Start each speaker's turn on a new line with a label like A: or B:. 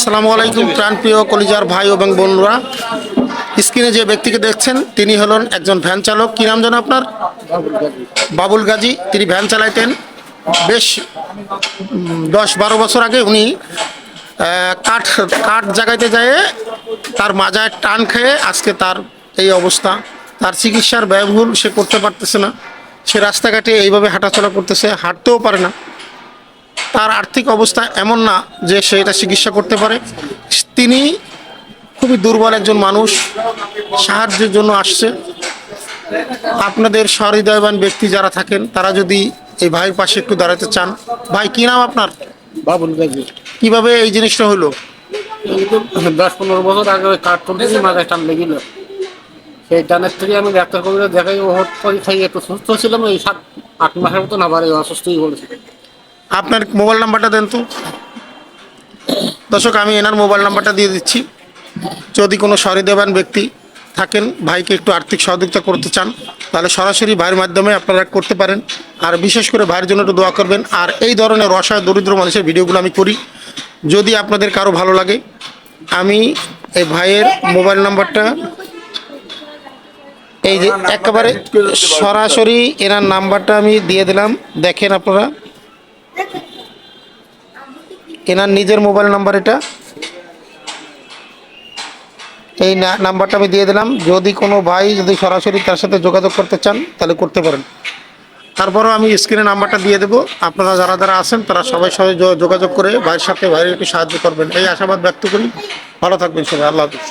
A: আসসালামু আলাইকুম প্রাণপ্রিয় কলিজার ভাই এবং বোনরা। স্ক্রিনে যে ব্যক্তিকে দেখছেন তিনি হলেন একজন ভ্যান চালক। কি নাম যেন আপনার? বাবুল গাজী। তিনি ভ্যান চালাইতেন বেশ 10-12 বছর আগে। উনি কাঠ কাঠ জাগাইতে যায় তার মাজায় টান খেয়ে আজকে তার এই অবস্থা। তার চিকিৎসার ব্যয়বহুল সে করতে পারতেছে না। সে রাস্তাঘাটে এইভাবে হাঁটাচলা করতেছে, হাঁটতেও পারে না। তার আর্থিক অবস্থা এমন না যে সে এটা চিকিৎসা করতে পারে। তিনি খুবই দুর্বল একজন মানুষ, সাহায্যের জন্য আসছে। আপনাদের সহৃদয়বান ব্যক্তি যারা থাকেন তারা যদি এই ভাইয়ের পাশে একটু দাঁড়াতে চান। ভাই, কি নাম আপনার?
B: বাবুল গাজী।
A: কিভাবে এই জিনিসটা হলো?
B: এই তো 10-15 বছর আগে ওই কাঠ তুলতেছি, মাথায় টান লেগেছিল। সেই টানের থেকে আমি ডাক্তার কবিরা দেখাই ওষুধ করে খাই, একটু সুস্থ ছিলাম। এই 7-8 মাসের মতন আবার এই অসুস্থই বলেছে।
A: আপনার মোবাইল নাম্বারটা দেন তো। দর্শক, আমি এনার মোবাইল নাম্বারটা দিয়ে দিচ্ছি। যদি কোনো সহৃদয়বান ব্যক্তি থাকেন, ভাইকে একটু আর্থিক সহযোগিতা করতে চান, তাহলে সরাসরি ভাইয়ের মাধ্যমে আপনারা করতে পারেন। আর বিশেষ করে ভাইয়ের জন্য একটু দোয়া করবেন। আর এই ধরনের অসহায় দরিদ্র মানুষের ভিডিওগুলো আমি করি। যদি আপনাদের কারো ভালো লাগে, আমি এই ভাইয়ের মোবাইল নাম্বারটা এই যে একেবারে সরাসরি এনার নাম্বারটা আমি দিয়ে দিলাম। দেখেন আপনারা, এনার নিজের মোবাইল নাম্বার এটা। এই নাম্বারটা আমি দিয়ে দিলাম। যদি কোনো ভাই যদি সরাসরি তার সাথে যোগাযোগ করতে চান তাহলে করতে পারেন। তারপরেও আমি স্ক্রিনে নাম্বারটা দিয়ে দেবো। আপনারা যারা যারা আছেন তারা সবাই সবাই যোগাযোগ করে ভাইয়ের সাথে ভাইয়ের একটু সাহায্য করবেন, এই আশাবাদ ব্যক্ত করি। ভালো থাকবেন সবাই। আল্লাহ হাফিজ।